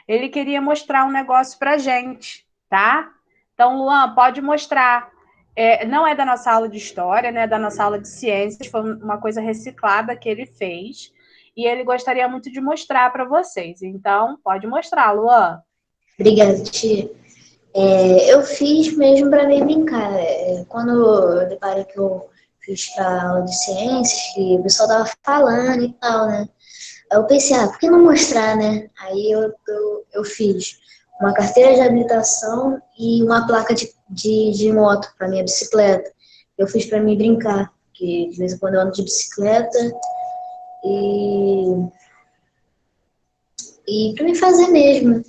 ele queria mostrar um negócio para gente, tá? Então, Luan, pode mostrar. Não é da nossa aula de história, né? É da nossa aula de ciências, foi uma coisa reciclada que ele fez. E ele gostaria muito de mostrar para vocês. Então, pode mostrar, Luan. Obrigada, tia. Eu fiz mesmo para mim brincar. Quando eu deparei que eu fiz para aula de ciências, que o pessoal tava falando e tal, né? Aí eu pensei, por que não mostrar, né? Aí eu fiz uma carteira de habilitação e uma placa de moto para minha bicicleta. Eu fiz para mim brincar, porque de vez em quando eu ando de bicicleta e, e para me fazer mesmo.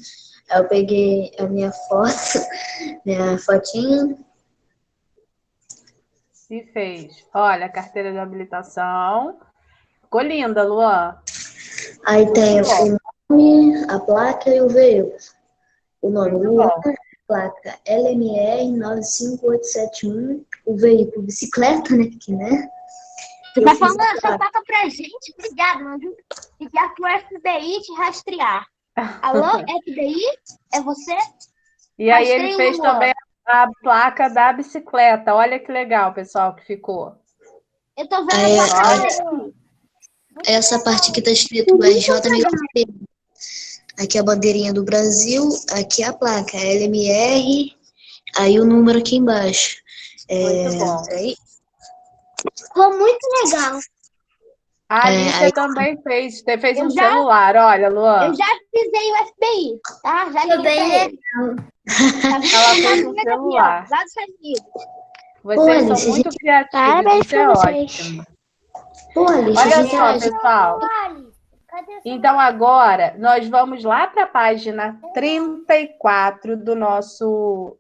Aí eu peguei a minha foto, minha fotinha. E fez. Olha, a carteira de habilitação. Ficou linda, Luan. Aí Muito tem bom, o nome, a placa e o veículo. O nome muito Luan, bom. placa LMR 95871, o veículo bicicleta, né? Que, né? Você Eu tá fiz falando a essa placa. placa pra gente? Obrigado, mano. Ligar pro FBI te rastrear. Alô, FBI? É você? E aí ele Rastreio fez Luan. também a placa da bicicleta. Olha que legal, pessoal, que ficou. Eu tô vendo a Aí, placa Olha, dele aqui. Muito essa parte aqui legal. tá escrito RJ. Aqui é a bandeirinha do Brasil, aqui é a placa, LMR, aí o número aqui embaixo. muito bom. Aí, Ficou muito legal. A aí Alicia também fez Eu um já, celular. Olha, eu Luan, já avisei o FBI, tá? Já liguei também pra é. ele. Tá vindo ela pegar fez no um meu avião, celular. lá dos Estados Unidos. Pô, Vocês são Alice, a muito gente. criativos, Parabéns isso pra é vocês. ótimo. Pô, Alice, a Olha gente. só, pessoal. Então, agora, nós vamos lá para a página 34 do nosso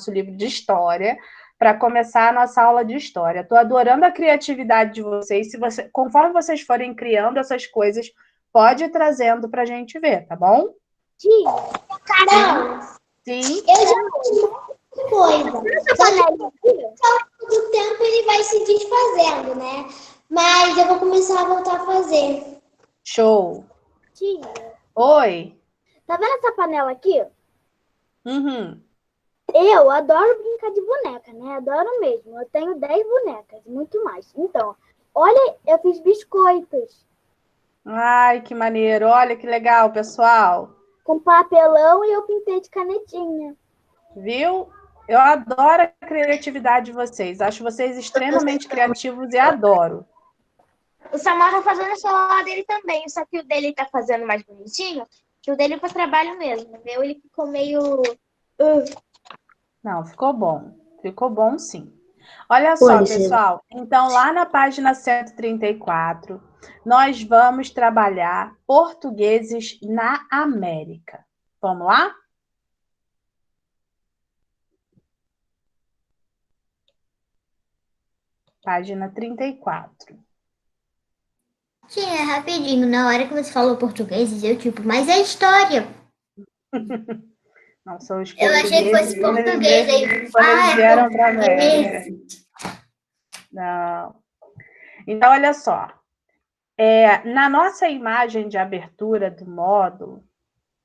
livro de história, para começar a nossa aula de história. Estou adorando a criatividade de vocês. Conforme vocês forem criando essas coisas, pode ir trazendo para a gente ver, tá bom? Tia, Sim, Carol, sim. eu já fiz coisa. Só que ao longo do tempo ele vai se desfazendo, né? Mas eu vou começar a voltar a fazer. Show. Tia, Oi. tá vendo essa panela aqui? Uhum. Eu adoro brincar de boneca, né? Adoro mesmo. Eu tenho 10 bonecas, muito mais. Então, olha, eu fiz biscoitos Ai, que maneiro. Olha que legal, pessoal. com papelão e eu pintei de canetinha. Viu? Eu adoro a criatividade de vocês. Acho vocês extremamente criativos e adoro. O Samuel tá fazendo o celular dele também, só que o dele tá fazendo mais bonitinho, que o dele é para trabalho mesmo. O meu ele ficou meio. Não, ficou bom. Ficou bom, sim. Olha Pô, só, Alice, pessoal. Então, lá na página 134, nós vamos trabalhar portugueses na América. Vamos lá? Página 34. Sim, é rapidinho. Na hora que você falou português, eu tipo, mas é história. Não são os Eu achei que portugueses fosse português aí. quando eles É vieram para a português. América. Não. Então, olha só. Na nossa imagem de abertura do módulo,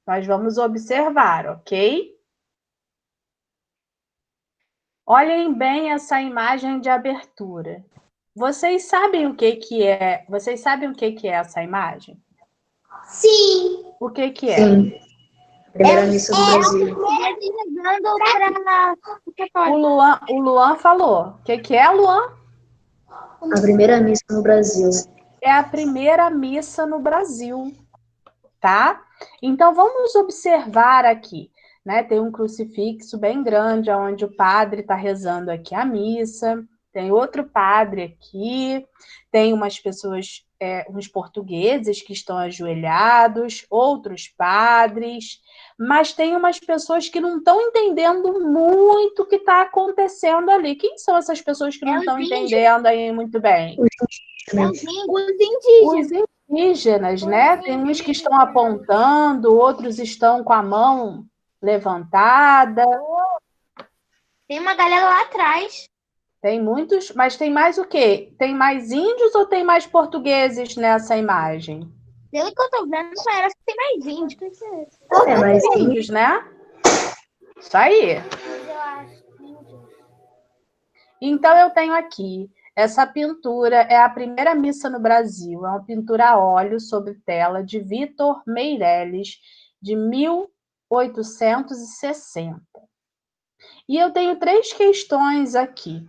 nós vamos observar, ok? Olhem bem essa imagem de abertura. Vocês sabem o que que é? Vocês sabem o que que é essa imagem? Sim, O que que é? sim. Primeira missa do Brasil. O Luan falou. O que que é, Luan? A primeira missa no Brasil. É a primeira missa no Brasil, tá? Então vamos observar aqui, né? Tem um crucifixo bem grande, onde o padre está rezando aqui a missa. Tem outro padre aqui, tem umas pessoas, uns portugueses que estão ajoelhados, outros padres, mas tem umas pessoas que não estão entendendo muito o que está acontecendo ali. Quem são essas pessoas que é não os estão índios. entendendo aí muito bem? É Né? os indígenas. Os indígenas, né? Tem uns que estão apontando, outros estão com a mão levantada. Tem uma galera lá atrás. Tem muitos, mas tem mais o quê? Tem mais índios ou tem mais portugueses nessa imagem? Pelo que eu tô vendo, parece que tem mais índio. É, mas tem Índios, né? Isso aí. Mas eu acho índios. Então, eu tenho aqui, essa pintura é a primeira missa no Brasil, é uma pintura a óleo sobre tela de Vitor Meirelles, de 1860. E eu tenho 3 questões aqui.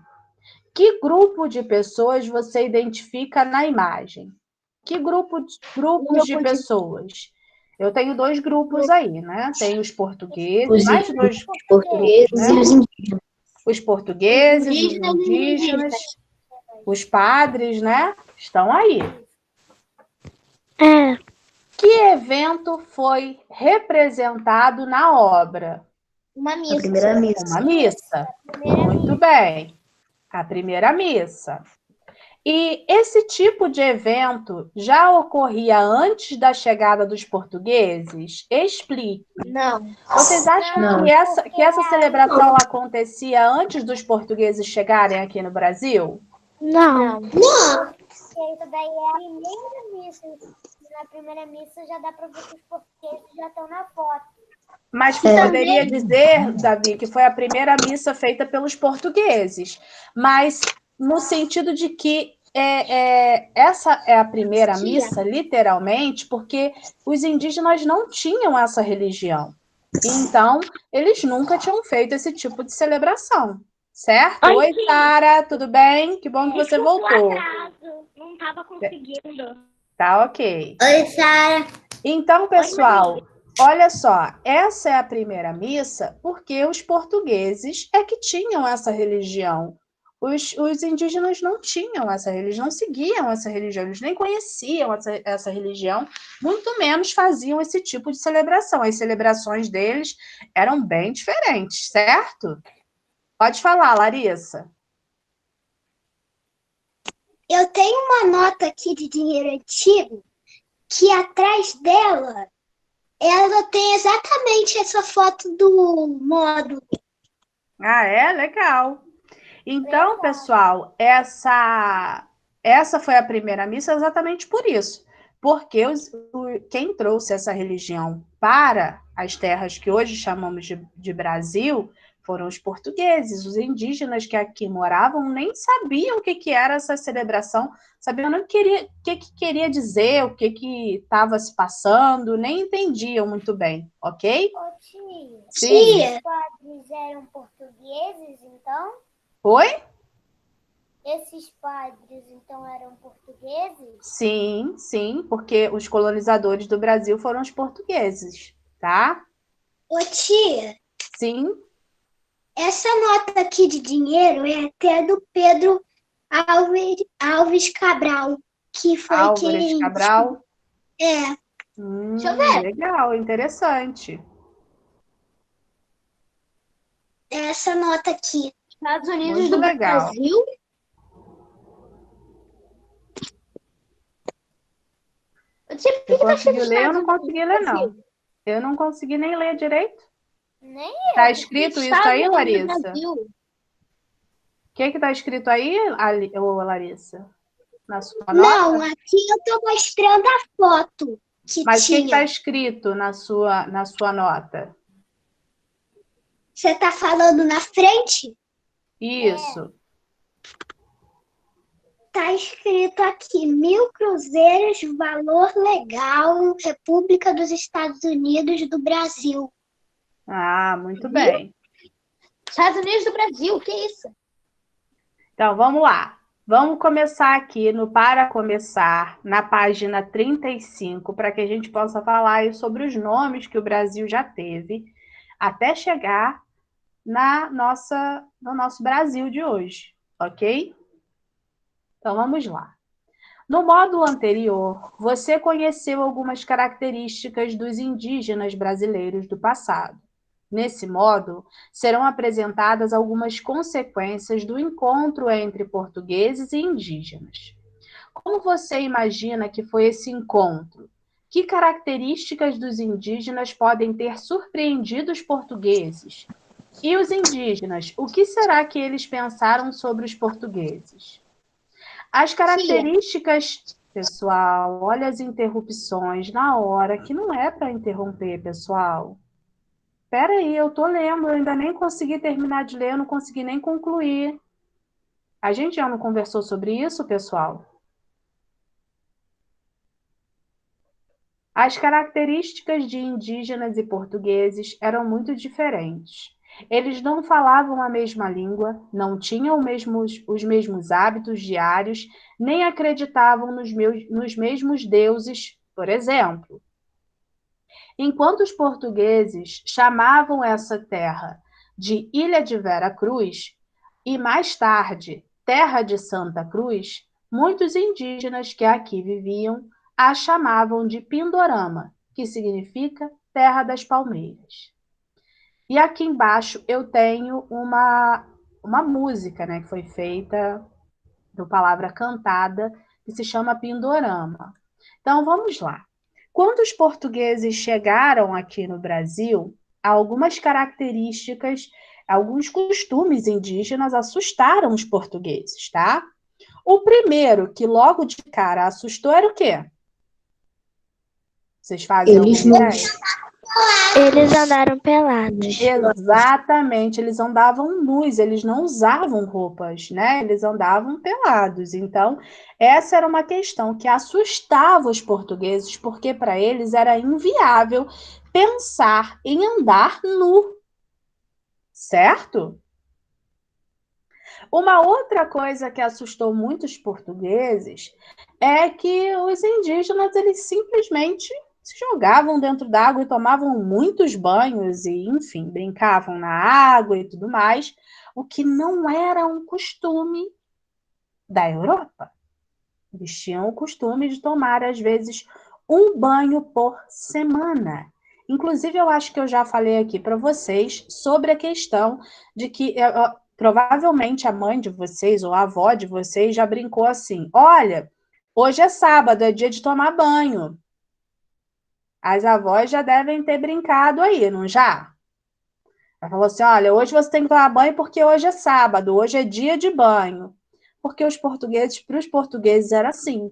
Que grupo de pessoas você identifica na imagem? Que grupos de pessoas? Eu tenho 2 grupos aí, né? Tem os portugueses, mais de 2 portugueses grupos, e né? os indígenas. Os portugueses, os indígenas, os padres, né? Estão aí. Que evento foi representado na obra? Uma A missa. primeira missa. Uma missa. Muito bem. A primeira missa. E esse tipo de evento já ocorria antes da chegada dos portugueses? Explique. Não. Vocês acham Não. que essa celebração acontecia antes dos portugueses chegarem aqui no Brasil? Não. Isso daí é a primeira missa. Na primeira missa já dá para ver que os portugueses já estão na foto. Mas poderia dizer, Davi, que foi a primeira missa feita pelos portugueses. Mas no sentido de que essa é a primeira missa, literalmente, porque os indígenas não tinham essa religião. Então, eles nunca tinham feito esse tipo de celebração. Certo? Oi, Sara, tudo bem? Que bom que você voltou. Não estava conseguindo. Tá ok. Oi, Sara. Então, pessoal, olha só, essa é a primeira missa porque os portugueses é que tinham essa religião. Os indígenas não tinham essa religião, não seguiam essa religião, eles nem conheciam essa religião, muito menos faziam esse tipo de celebração. As celebrações deles eram bem diferentes, certo? Pode falar, Larissa. Eu tenho uma nota aqui de dinheiro antigo que atrás dela ela tem exatamente essa foto do módulo. Ah, é? Legal. Então, pessoal, essa foi a primeira missa exatamente por isso. Porque quem trouxe essa religião para as terras que hoje chamamos de Brasil foram os portugueses. Os indígenas que aqui moravam nem sabiam o que era essa celebração, sabiam nem o que queria dizer, o que estava se passando, nem entendiam muito bem, ok? Ô, tia. Sim. Os padres eram portugueses, então? Oi? Esses padres, então, eram portugueses? Sim, sim, porque os colonizadores do Brasil foram os portugueses, tá? Ô tia, Sim, essa nota aqui de dinheiro é até do Pedro Alves Cabral, que foi Álvares quem... Cabral. Deixa eu ver. Legal, interessante. Essa nota aqui. Estados Unidos Muito do legal. Brasil. Você conseguiu ler? Eu não consegui ler, não. Eu não consegui nem ler direito. Nem Tá escrito isso aí, Estados Unidos do Larissa? Brasil. O que tá escrito aí, Larissa? Na sua Não, nota? aqui eu tô mostrando a foto que Mas o que tinha. tá escrito na sua nota? Você tá falando na frente? Isso. Tá escrito aqui, 1.000 cruzeiros, valor legal, República dos Estados Unidos do Brasil. Ah, muito bem. Estados Unidos do Brasil, que isso? Então, vamos lá. Vamos começar aqui no Para Começar, na página 35, para que a gente possa falar aí sobre os nomes que o Brasil já teve, até chegar no nosso Brasil de hoje, ok? Então, vamos lá. No módulo anterior, você conheceu algumas características dos indígenas brasileiros do passado. Nesse módulo, serão apresentadas algumas consequências do encontro entre portugueses e indígenas. Como você imagina que foi esse encontro? Que características dos indígenas podem ter surpreendido os portugueses? E os indígenas, o que será que eles pensaram sobre os portugueses? As características Pessoal, olha as interrupções na hora que não é para interromper, pessoal. Espera aí, eu tô lendo, eu ainda nem consegui terminar de ler, eu não consegui nem concluir. A gente já não conversou sobre isso, pessoal? As características de indígenas e portugueses eram muito diferentes. Eles não falavam a mesma língua, não tinham os mesmos hábitos diários, nem acreditavam nos mesmos deuses, por exemplo. Enquanto os portugueses chamavam essa terra de Ilha de Vera Cruz e mais tarde Terra de Santa Cruz, muitos indígenas que aqui viviam a chamavam de Pindorama, que significa Terra das Palmeiras. E aqui embaixo eu tenho uma música, né, que foi feita do Palavra Cantada, que se chama Pindorama. Então vamos lá. Quando os portugueses chegaram aqui no Brasil, algumas características, alguns costumes indígenas assustaram os portugueses, tá? O primeiro que logo de cara assustou era o quê? Vocês fazem Eles alguma não. ideia? Eles andaram pelados. Exatamente, eles andavam nus, eles não usavam roupas, né? Eles andavam pelados. Então, essa era uma questão que assustava os portugueses, porque para eles era inviável pensar em andar nu, certo? Uma outra coisa que assustou muitos portugueses é que os indígenas eles simplesmente se jogavam dentro d'água e tomavam muitos banhos e, enfim, brincavam na água e tudo mais, o que não era um costume da Europa. Eles tinham o costume de tomar, às vezes, um banho por semana. Inclusive, eu acho que eu já falei aqui para vocês sobre a questão de que provavelmente a mãe de vocês ou a avó de vocês já brincou assim: olha, hoje é sábado, é dia de tomar banho. As avós já devem ter brincado aí, não já? Ela falou assim: olha, hoje você tem que tomar banho porque hoje é sábado, hoje é dia de banho. Porque para os portugueses era assim,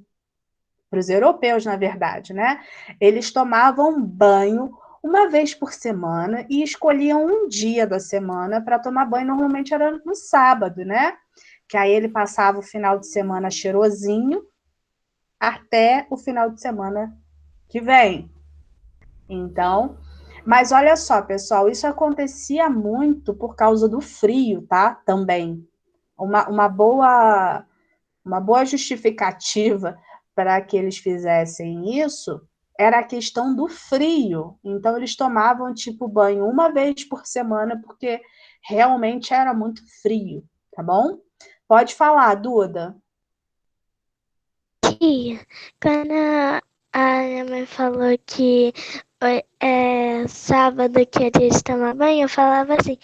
para os europeus, na verdade, né? Eles tomavam banho uma vez por semana e escolhiam um dia da semana para tomar banho. Normalmente era no sábado, né? Que aí ele passava o final de semana cheirosinho até o final de semana que vem. Então, mas olha só, pessoal, isso acontecia muito por causa do frio, tá? Também. Uma boa justificativa para que eles fizessem isso era a questão do frio. Então, eles tomavam, tipo, banho uma vez por semana, porque realmente era muito frio, tá bom? Pode falar, Duda. Tia, quando a minha mãe falou que é sábado que é dia de tomar banho, eu falava assim: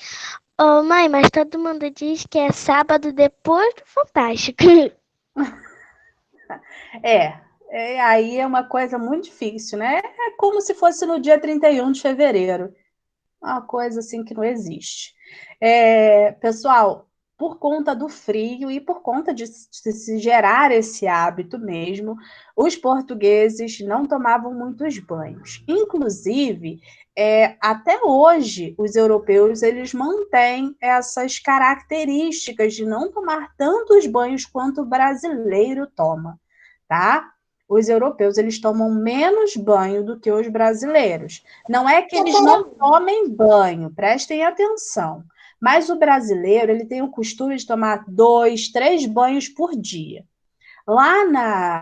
ô mãe, mas todo mundo diz que é sábado depois do Fantástico. Aí é uma coisa muito difícil, né? É como se fosse no dia 31 de fevereiro. Uma coisa assim que não existe. Pessoal, por conta do frio e por conta de se gerar esse hábito mesmo, os portugueses não tomavam muitos banhos. Inclusive, até hoje, os europeus eles mantêm essas características de não tomar tantos banhos quanto o brasileiro toma, tá? Os europeus eles tomam menos banho do que os brasileiros. Não é que eles não tomem banho, prestem atenção. Mas o brasileiro ele tem o costume de tomar 2, 3 banhos por dia. Lá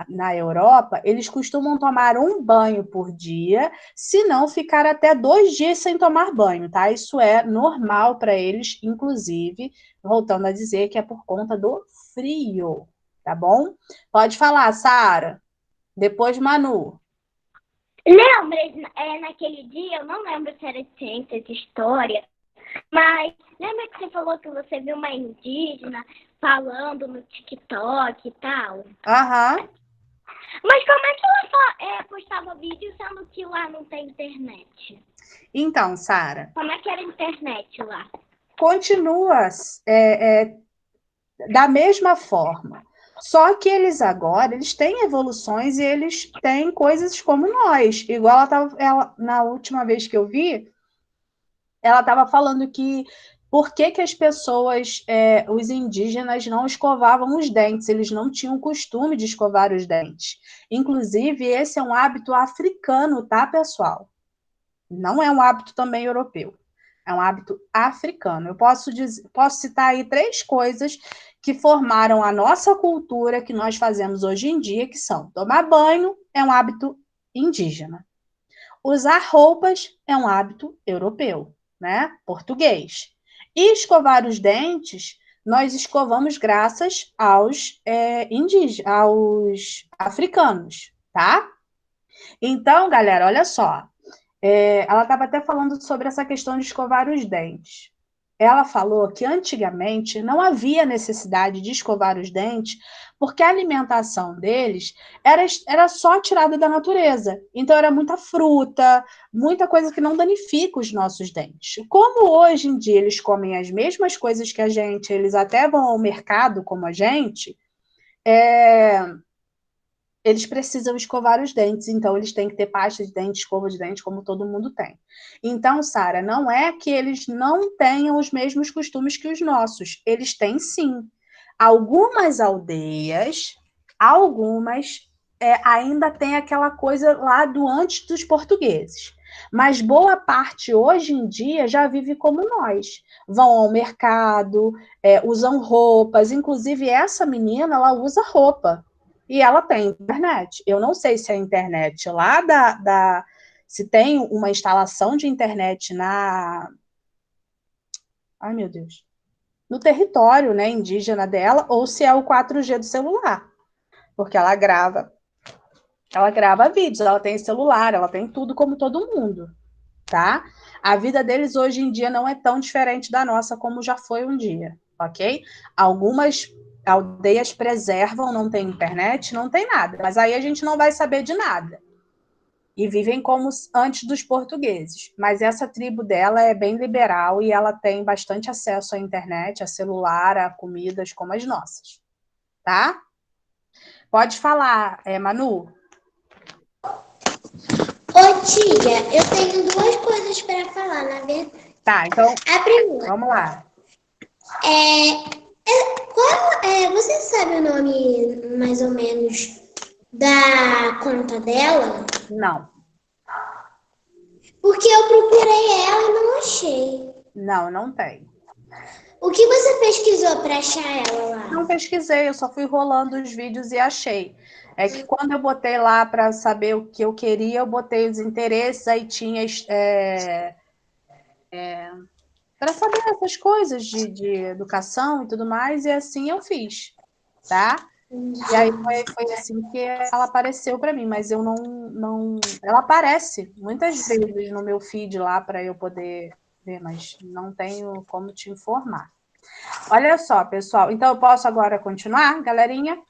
na Europa, eles costumam tomar um banho por dia, se não ficar até 2 dias sem tomar banho, tá? Isso é normal para eles, inclusive, voltando a dizer que é por conta do frio, tá bom? Pode falar, Sara. Depois, Manu. Lembra, naquele dia, eu não lembro se era de ciência, de história, mas lembra que você falou que você viu uma indígena falando no TikTok e tal? Aham. Mas como é que ela postava vídeo sendo que lá não tem internet? Então, Sara. Como é que era a internet lá? Continua da mesma forma. Só que eles agora, eles têm evoluções e eles têm coisas como nós. Igual na última vez que eu vi, ela estava falando que por que as pessoas, os indígenas, não escovavam os dentes, eles não tinham costume de escovar os dentes. Inclusive, esse é um hábito africano, tá, pessoal? Não é um hábito também europeu. É um hábito africano. Eu posso citar aí 3 coisas que formaram a nossa cultura, que nós fazemos hoje em dia, que são: tomar banho é um hábito indígena. Usar roupas é um hábito europeu, né? Português. E escovar os dentes, nós escovamos graças aos indígenas, aos africanos, tá? Então, galera, olha só. Ela estava até falando sobre essa questão de escovar os dentes. Ela falou que antigamente não havia necessidade de escovar os dentes, porque a alimentação deles era só tirada da natureza. Então, era muita fruta, muita coisa que não danifica os nossos dentes. Como hoje em dia eles comem as mesmas coisas que a gente, eles até vão ao mercado como a gente, eles precisam escovar os dentes, então eles têm que ter pasta de dente, escova de dente, como todo mundo tem. Então, Sara, não é que eles não tenham os mesmos costumes que os nossos, eles têm sim. Algumas aldeias, ainda tem aquela coisa lá do antes dos portugueses, mas boa parte hoje em dia já vive como nós. Vão ao mercado, usam roupas, inclusive essa menina, ela usa roupa. E ela tem internet. Eu não sei se a internet lá se tem uma instalação de internet ai, meu Deus. No território, né, indígena dela, ou se é o 4G do celular. Porque ela grava vídeos, ela tem celular, ela tem tudo como todo mundo, tá? A vida deles hoje em dia não é tão diferente da nossa como já foi um dia, ok? Algumas aldeias preservam, não tem internet, não tem nada, mas aí a gente não vai saber de nada. E vivem como antes dos portugueses. Mas essa tribo dela é bem liberal e ela tem bastante acesso à internet, a celular, a comidas como as nossas, tá? Pode falar, Manu. Ô, tia, eu tenho 2 coisas para falar, na verdade. Tá, então, A primeira, vamos lá. você sabe o nome, mais ou menos, da conta dela? Não, Porque eu procurei ela e não achei. não tem. O que você pesquisou para achar ela lá? Não pesquisei, eu só fui rolando os vídeos e achei. É que quando eu botei lá para saber o que eu queria, eu botei os interesses, aí tinha para saber essas coisas de educação e tudo mais, e assim eu fiz, tá? E aí foi assim que ela apareceu para mim, mas eu não. Ela aparece muitas vezes no meu feed lá para eu poder ver, mas não tenho como te informar. Olha só, pessoal. Então eu posso agora continuar, galerinha?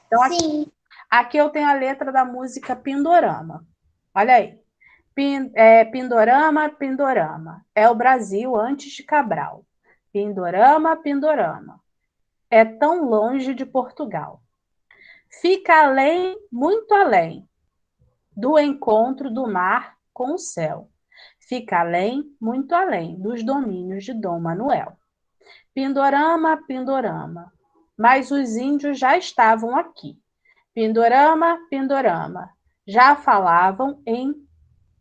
Então, Sim. aqui eu tenho a letra da música Pindorama. Olha aí. Pindorama, Pindorama. É o Brasil antes de Cabral. Pindorama, Pindorama. É tão longe de Portugal. Fica além, muito além, do encontro do mar com o céu. Fica além, muito além, dos domínios de Dom Manuel. Pindorama, Pindorama. Mas os índios já estavam aqui. Pindorama, Pindorama. Já falavam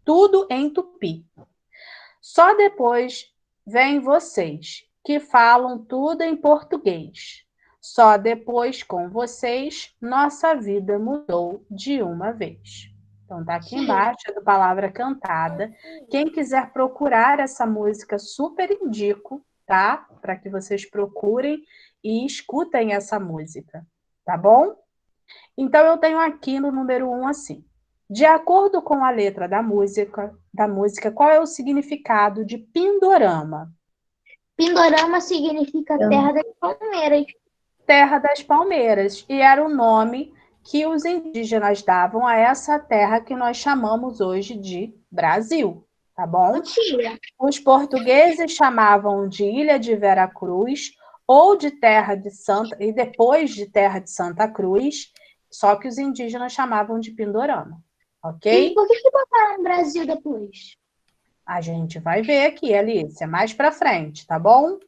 tudo em tupi. Só depois vêm vocês, que falam tudo em português. Só depois com vocês, nossa vida mudou de uma vez. Então, tá aqui embaixo, é do Palavra Cantada. Quem quiser procurar essa música, super indico, tá? Para que vocês procurem e escutem essa música, tá bom? Então, eu tenho aqui no número 1 assim. De acordo com a letra da música, qual é o significado de Pindorama? Pindorama significa terra das palmeiras. Terra das Palmeiras. E era o nome que os indígenas davam a essa terra que nós chamamos hoje de Brasil, tá bom? Tia, Os portugueses chamavam de Ilha de Veracruz ou de Terra de Santa, e depois de Terra de Santa Cruz, só que os indígenas chamavam de Pindorama, E ok? por que botaram no Brasil depois? A gente vai ver aqui, Alice, mais para frente, tá bom?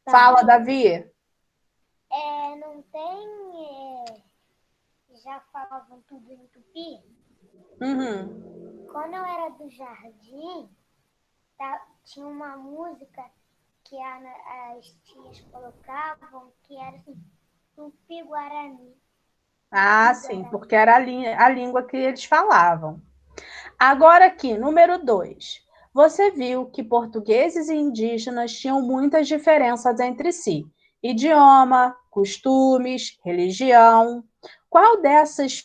Tá. Fala, Davi. Não tem. Já falavam tudo em tupi? Uhum. Quando eu era do jardim, tinha uma música que as tias colocavam que era assim, Tupi-Guarani. Ah, sim, porque era a língua que eles falavam. Agora aqui, número 2. Você viu que portugueses e indígenas tinham muitas diferenças entre si. Idioma, costumes, religião. Qual dessas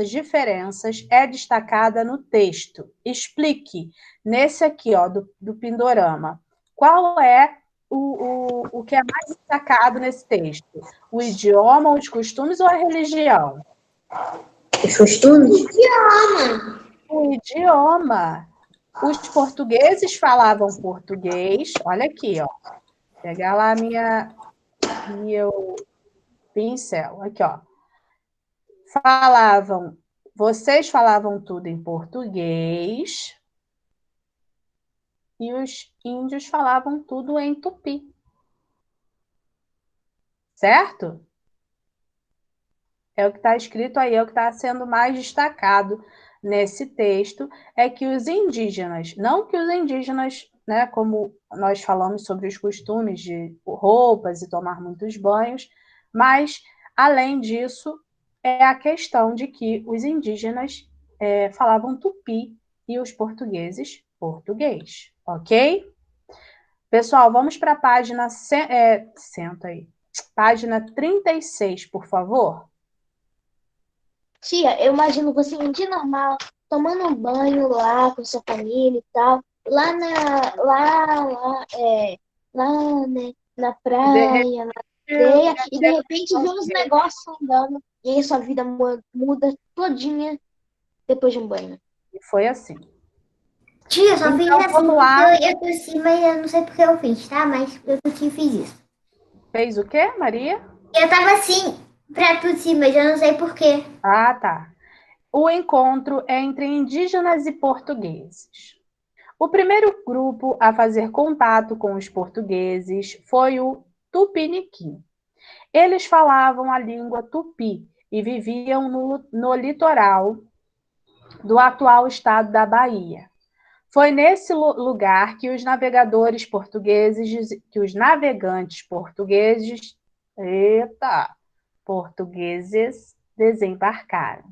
diferenças é destacada no texto? Explique. Nesse aqui, ó, do Pindorama. Qual é o que é mais destacado nesse texto? O idioma, os costumes ou a religião? Os costumes? O idioma. Os portugueses falavam português. Olha aqui, ó. Vou pegar lá meu pincel. Aqui, ó. Vocês falavam tudo em português e os índios falavam tudo em tupi. Certo? É o que está escrito aí, é o que está sendo mais destacado nesse texto, é que os indígenas, não que os indígenas, né, como nós falamos sobre os costumes de roupas e tomar muitos banhos, mas, além disso, é a questão de que os indígenas falavam tupi e os portugueses português, ok? Pessoal, vamos para a página, senta aí, página 36, por favor. Tia, eu imagino você um dia normal, tomando um banho lá com sua família e tal, na praia, na areia, e de repente vê uns negócios andando, e aí sua vida muda todinha depois de um banho. E foi assim. Tia, eu só fiz Então, assim vamos porque lá. eu tossi, mas eu não sei porque eu fiz, tá? Mas eu tossi e fiz isso. Fez o quê, Maria? Eu tava assim pra tossir, mas eu não sei por quê. Ah, tá. O encontro é entre indígenas e portugueses. O primeiro grupo a fazer contato com os portugueses foi o Tupiniquim. Eles falavam a língua tupi e viviam no litoral do atual estado da Bahia. Foi nesse lugar que os navegantes portugueses desembarcaram.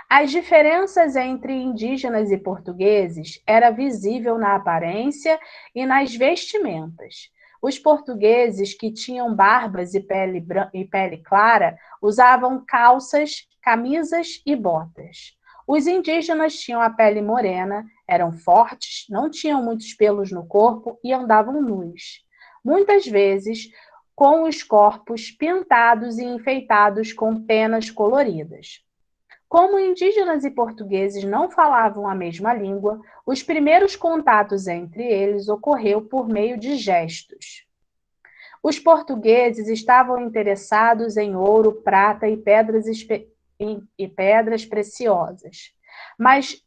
As diferenças entre indígenas e portugueses era visível na aparência e nas vestimentas. Os portugueses, que tinham barbas e pele clara, usavam calças, camisas e botas. Os indígenas tinham a pele morena, eram fortes, não tinham muitos pelos no corpo e andavam nus. Muitas vezes, com os corpos pintados e enfeitados com penas coloridas. Como indígenas e portugueses não falavam a mesma língua, os primeiros contatos entre eles ocorreu por meio de gestos. Os portugueses estavam interessados em ouro, prata e pedras preciosas, mas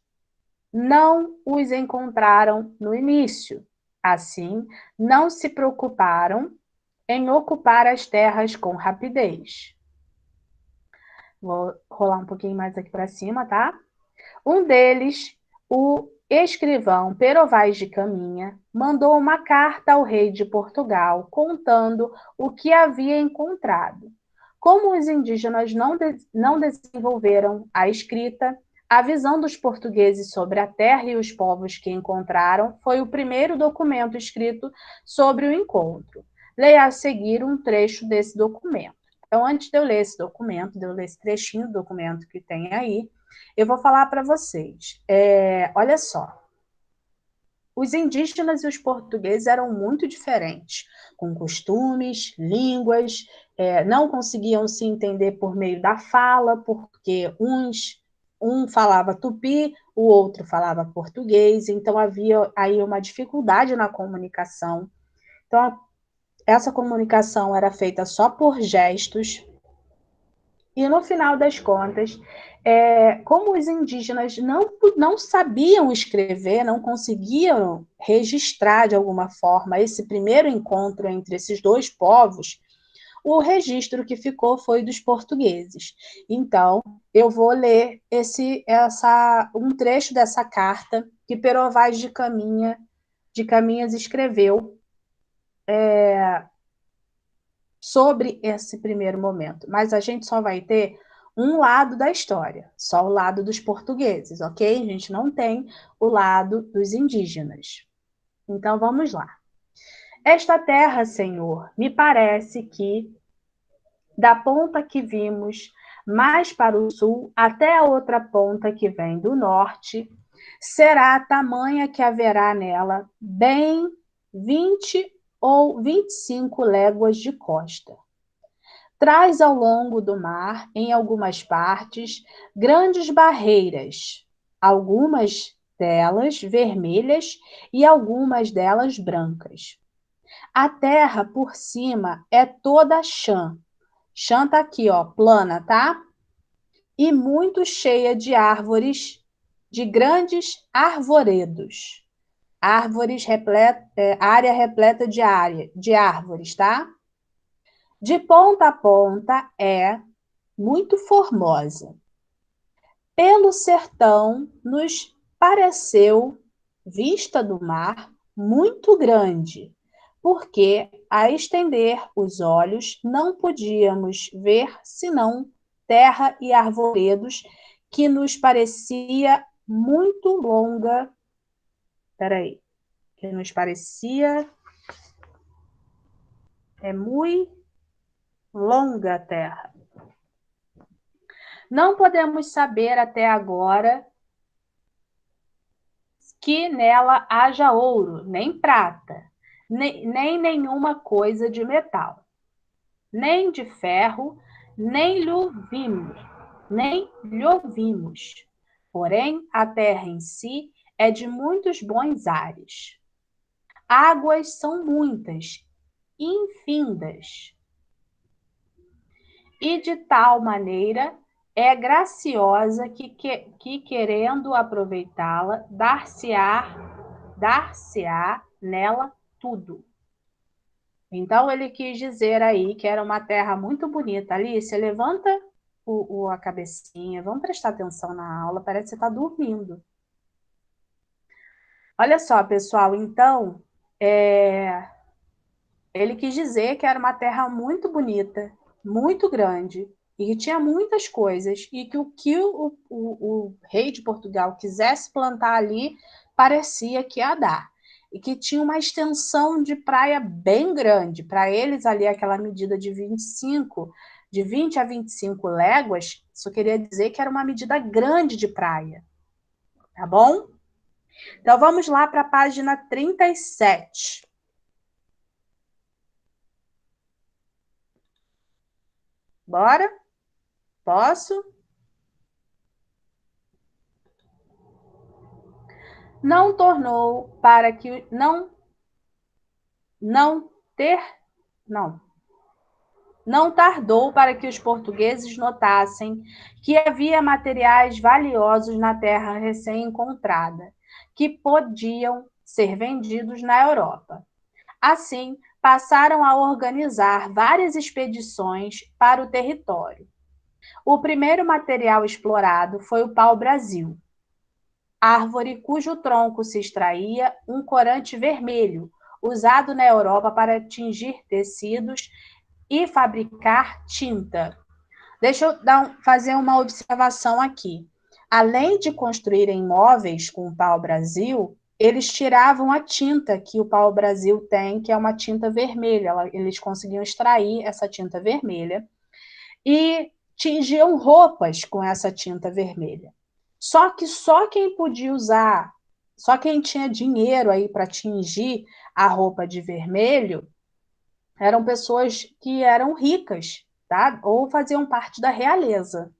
não os encontraram no início. Assim, não se preocuparam em ocupar as terras com rapidez. Vou rolar um pouquinho mais aqui para cima, tá? Um deles, o escrivão Pero Vaz de Caminha, mandou uma carta ao rei de Portugal contando o que havia encontrado. Como os indígenas não desenvolveram a escrita, a visão dos portugueses sobre a terra e os povos que encontraram foi o primeiro documento escrito sobre o encontro. Leia a seguir um trecho desse documento. Então, antes de eu ler esse documento, de eu ler esse trechinho do documento que tem aí, eu vou falar para vocês. Olha só, os indígenas e os portugueses eram muito diferentes, com costumes, línguas, não conseguiam se entender por meio da fala, porque um falava tupi, o outro falava português, então havia aí uma dificuldade na comunicação. Então, essa comunicação era feita só por gestos, e no final das contas, como os indígenas não sabiam escrever, não conseguiam registrar de alguma forma esse primeiro encontro entre esses dois povos, o registro que ficou foi dos portugueses. Então, eu vou ler um trecho dessa carta que Pero Vaz de Caminhas escreveu sobre esse primeiro momento. Mas a gente só vai ter um lado da história, só o lado dos portugueses, ok? A gente não tem o lado dos indígenas. Então, vamos lá. Esta terra, Senhor, me parece que, da ponta que vimos mais para o sul até a outra ponta que vem do norte, será a tamanha que haverá nela bem 20 ou 25 léguas de costa. Traz ao longo do mar, em algumas partes, grandes barreiras, algumas delas vermelhas e algumas delas brancas. A terra por cima é toda chã. Chã tá aqui, ó, plana, tá? E muito cheia de árvores, de grandes arvoredos. Área repleta de árvores, tá? De ponta a ponta é muito formosa. Pelo sertão nos pareceu, vista do mar, muito grande, porque, a estender os olhos, não podíamos ver senão terra e arvoredos, que nos parecia muito longa. Peraí, que nos parecia muito longa a terra. Não podemos saber até agora que nela haja ouro, nem prata, nem nenhuma coisa de metal, nem de ferro, nem lhe ouvimos. Porém, a terra em si é de muitos bons ares. Águas são muitas, infindas, e de tal maneira é graciosa que querendo aproveitá-la, dar-se-á nela tudo. Então, ele quis dizer aí que era uma terra muito bonita. Alice, levanta a cabecinha, vamos prestar atenção na aula, parece que você está dormindo. Olha só, pessoal, então, ele quis dizer que era uma terra muito bonita, muito grande, e que tinha muitas coisas, e que o rei de Portugal quisesse plantar ali, parecia que ia dar. E que tinha uma extensão de praia bem grande. Para eles, ali, aquela medida de 20 a 25 léguas, isso queria dizer que era uma medida grande de praia. Tá bom? Então, vamos lá para a página 37. Bora? Posso? Não tornou para que não tardou para que os portugueses notassem que havia materiais valiosos na terra recém-encontrada, que podiam ser vendidos na Europa. Assim, passaram a organizar várias expedições para o território. O primeiro material explorado foi o pau-brasil, árvore cujo tronco se extraía um corante vermelho, usado na Europa para tingir tecidos e fabricar tinta. Deixa eu fazer uma observação aqui. Além de construírem móveis com o pau-brasil, eles tiravam a tinta que o pau-brasil tem, que é uma tinta vermelha. Eles conseguiam extrair essa tinta vermelha e tingiam roupas com essa tinta vermelha. Só que só quem podia usar, só quem tinha dinheiro aí para tingir a roupa de vermelho eram pessoas que eram ricas, tá? Ou faziam parte da realeza,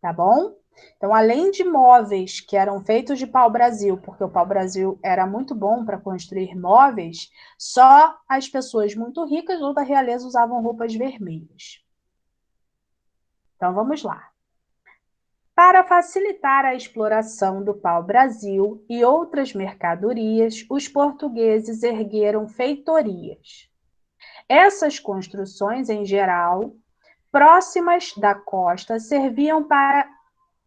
tá bom? Então, além de móveis que eram feitos de pau-brasil, porque o pau-brasil era muito bom para construir móveis, só as pessoas muito ricas ou da realeza usavam roupas vermelhas. Então, vamos lá. Para facilitar a exploração do pau-brasil e outras mercadorias, os portugueses ergueram feitorias. Essas construções, em geral, próximas da costa, serviam para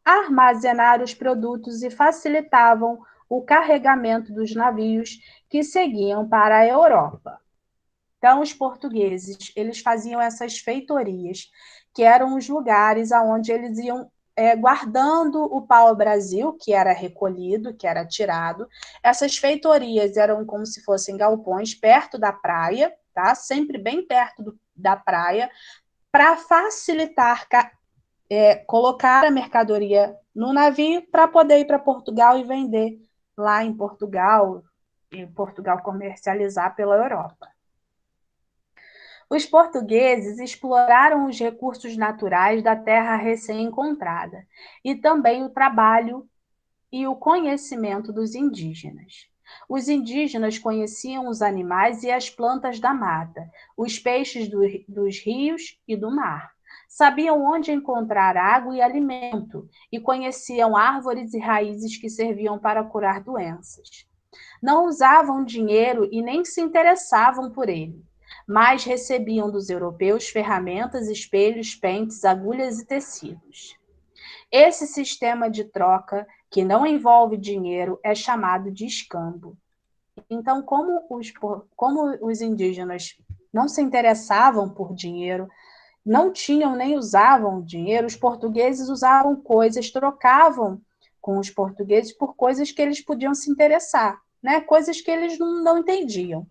armazenar os produtos e facilitavam o carregamento dos navios que seguiam para a Europa. Então, os portugueses, eles faziam essas feitorias, que eram os lugares onde eles iam guardando o pau-brasil, que era recolhido, que era tirado. Essas feitorias eram como se fossem galpões perto da praia, tá? Sempre bem perto da praia, para facilitar colocar a mercadoria no navio para poder ir para Portugal e vender lá em Portugal, e Portugal comercializar pela Europa. Os portugueses exploraram os recursos naturais da terra recém-encontrada e também o trabalho e o conhecimento dos indígenas. Os indígenas conheciam os animais e as plantas da mata, os peixes dos rios e do mar. Sabiam onde encontrar água e alimento e conheciam árvores e raízes que serviam para curar doenças. Não usavam dinheiro e nem se interessavam por ele, mas recebiam dos europeus ferramentas, espelhos, pentes, agulhas e tecidos. Esse sistema de troca, que não envolve dinheiro, é chamado de escambo. Então, como os indígenas não se interessavam por dinheiro, não tinham nem usavam dinheiro, os portugueses usavam coisas, trocavam com os portugueses por coisas que eles podiam se interessar, né? Coisas que eles não entendiam.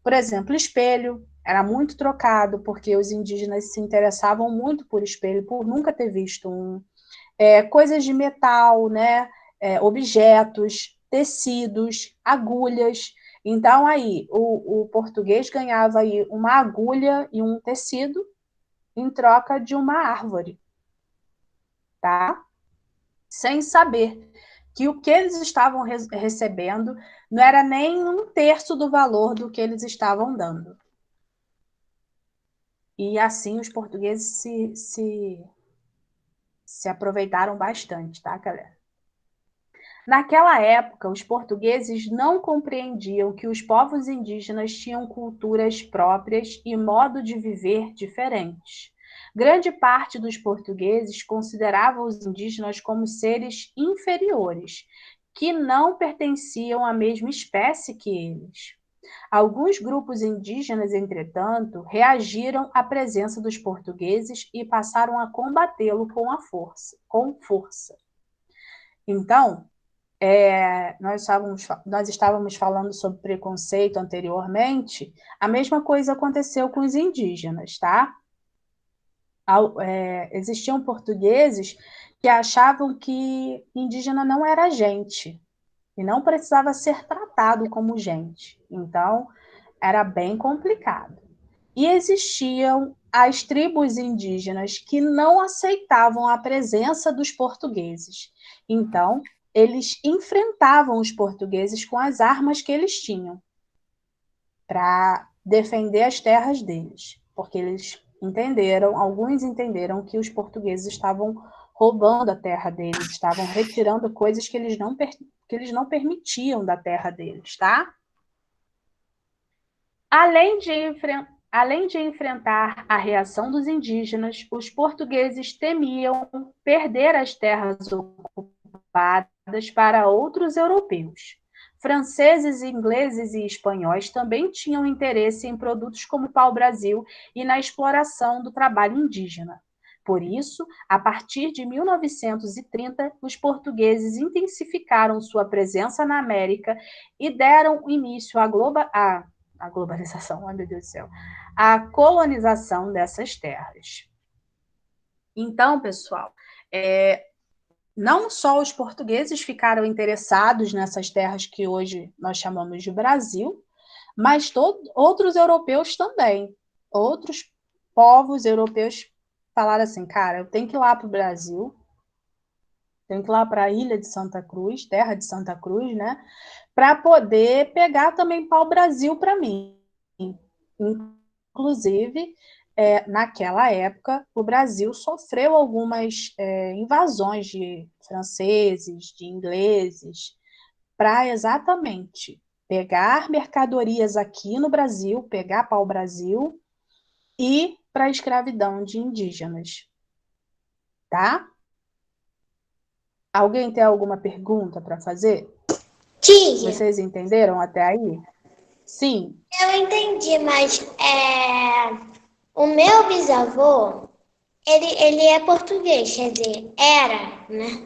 Por exemplo, espelho era muito trocado, porque os indígenas se interessavam muito por espelho, por nunca ter visto um. Coisas de metal, né? Objetos, tecidos, agulhas. Então, aí, o português ganhava aí uma agulha e um tecido em troca de uma árvore, tá? Sem saber que o que eles estavam recebendo não era nem um terço do valor do que eles estavam dando. E assim os portugueses se aproveitaram bastante, tá, galera? Naquela época, os portugueses não compreendiam que os povos indígenas tinham culturas próprias e modo de viver diferentes. Grande parte dos portugueses considerava os indígenas como seres inferiores, que não pertenciam à mesma espécie que eles. Alguns grupos indígenas, entretanto, reagiram à presença dos portugueses e passaram a combatê-lo com força. Então, nós estávamos falando sobre preconceito anteriormente, a mesma coisa aconteceu com os indígenas, tá? Existiam portugueses que achavam que indígena não era gente e não precisava ser tratado como gente. Então, era bem complicado. E existiam as tribos indígenas que não aceitavam a presença dos portugueses. Então, eles enfrentavam os portugueses com as armas que eles tinham para defender as terras deles, porque alguns entenderam que os portugueses estavam roubando a terra deles, estavam retirando coisas que eles não permitiam da terra deles, tá? Além de enfrentar a reação dos indígenas, os portugueses temiam perder as terras ocupadas para outros europeus. Franceses, ingleses e espanhóis também tinham interesse em produtos como pau-brasil e na exploração do trabalho indígena. Por isso, a partir de 1930, os portugueses intensificaram sua presença na América e deram início à globalização, ai meu Deus do céu, a colonização dessas terras. Então, pessoal, não só os portugueses ficaram interessados nessas terras que hoje nós chamamos de Brasil, mas outros europeus também. Outros povos europeus falaram assim, cara, eu tenho que ir lá para o Brasil Tenho que ir lá para a ilha de Santa Cruz, terra de Santa Cruz, né? Para poder pegar também pau-brasil para mim. Inclusive, naquela época, o Brasil sofreu algumas invasões de franceses, de ingleses, para exatamente pegar mercadorias aqui no Brasil, pegar pau-brasil e para a escravidão de indígenas, tá? Alguém tem alguma pergunta para fazer? Tia, Vocês entenderam até aí? Sim. eu entendi, mas o meu bisavô, ele é português, quer dizer, era, né?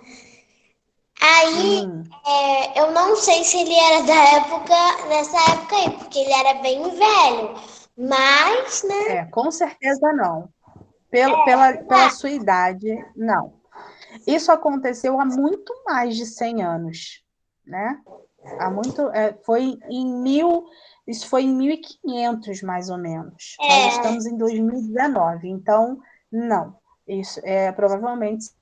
Aí, eu não sei se ele era dessa época aí, porque ele era bem velho. Mas, né? Com certeza não. Pela sua idade, não. Isso aconteceu há muito mais de 100 anos, né? Isso foi em 1500, mais ou menos. Nós estamos em 2019, então, não. Isso provavelmente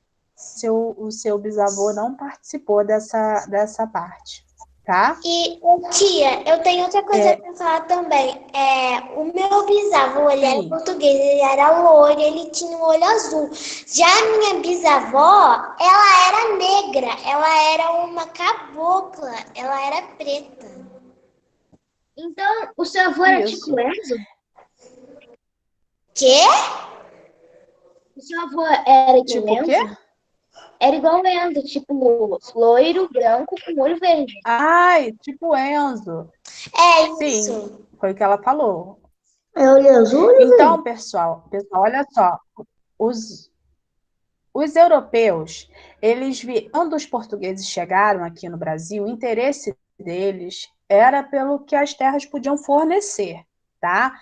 o seu bisavô não participou dessa parte, tá? E, tia, eu tenho outra coisa para falar também. O meu bisavô, ele era Sim. português, ele era loiro, ele tinha um olho azul. Já a minha bisavó, ela era negra, ela era uma cabocla, ela era preta. Então, o seu avô era Isso. tipo Enzo? Quê? O seu avô era igual Tipo o quê? Enzo? Era igual Enzo, tipo loiro, branco, com olho verde. Ai, tipo Enzo. É isso. Sim, foi o que ela falou. É olho azul, Então, pessoal, olha só. Os europeus, quando os portugueses chegaram aqui no Brasil, o interesse deles era pelo que as terras podiam fornecer, tá?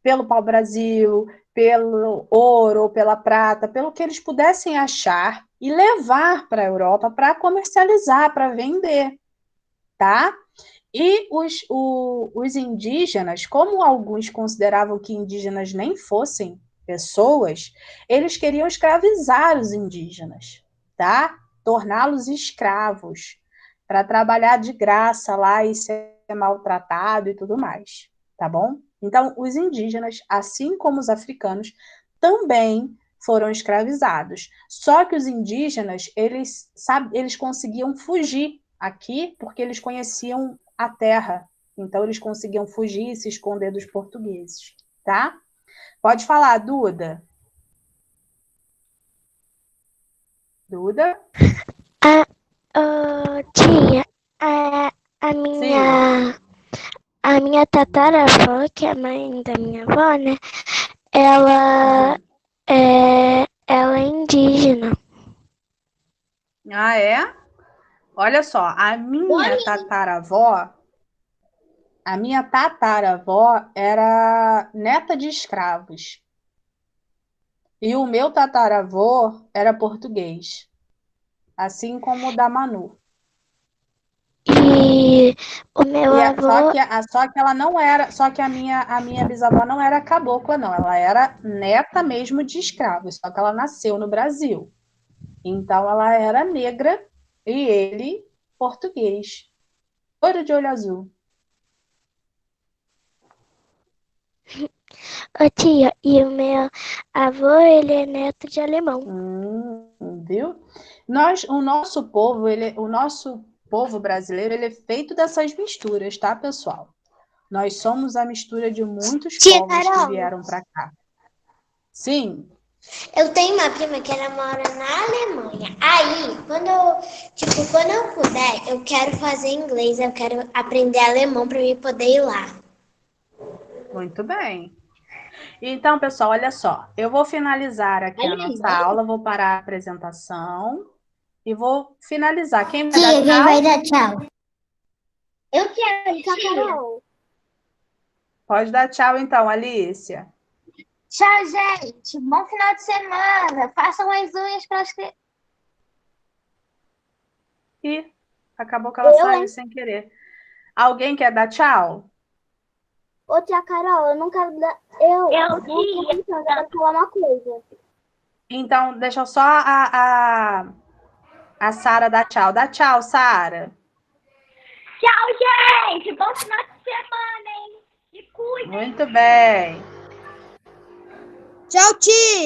Pelo pau-brasil, pelo ouro, pela prata, pelo que eles pudessem achar e levar para a Europa para comercializar, para vender, tá? E os indígenas, como alguns consideravam que indígenas nem fossem pessoas, eles queriam escravizar os indígenas, tá? Torná-los escravos, para trabalhar de graça lá e ser maltratado e tudo mais, tá bom? Então, os indígenas, assim como os africanos, também foram escravizados. Só que os indígenas, eles conseguiam fugir aqui porque eles conheciam a terra. Então, eles conseguiam fugir e se esconder dos portugueses, tá? Pode falar, Duda. Duda? Tia, a Sim. minha tataravó, que é a mãe da minha avó, né? Ela é indígena. Ah, é? Olha só, a minha tataravó era neta de escravos. E o meu tataravô era português, assim como o da Manu. E o meu avô, Só que a minha bisavó não era cabocla, não. Ela era neta mesmo de escravos, só que ela nasceu no Brasil. Então ela era negra e ele português. Loiro de olho azul. tia, e o meu avô, ele é neto de alemão. Viu? O nosso povo brasileiro, ele é feito dessas misturas, tá, pessoal? Nós somos a mistura de muitos Tia povos que Carol, vieram para cá. Sim. eu tenho uma prima que ela mora na Alemanha. Aí, quando eu puder, eu quero fazer inglês, eu quero aprender alemão para eu poder ir lá. Muito bem. Então, pessoal, olha só. Eu vou finalizar aqui a nossa aula, vou parar a apresentação e vou finalizar. Quem vai dar Tia, quem tchau? vai dar tchau? Eu quero, Tia tia. Carol. Pode dar tchau, então, Alicia. Tchau, gente. Bom final de semana. Façam as unhas para as crianças. E acabou que ela saiu sem querer. Alguém quer dar tchau? Ô, tia Carol, eu não quero dar. Eu quero falar uma coisa. Então, deixa só A Sara dá tchau. Dá tchau, Sara. Tchau, gente. Bom final de semana, hein? Se cuidem. Muito bem. Tchau, tia!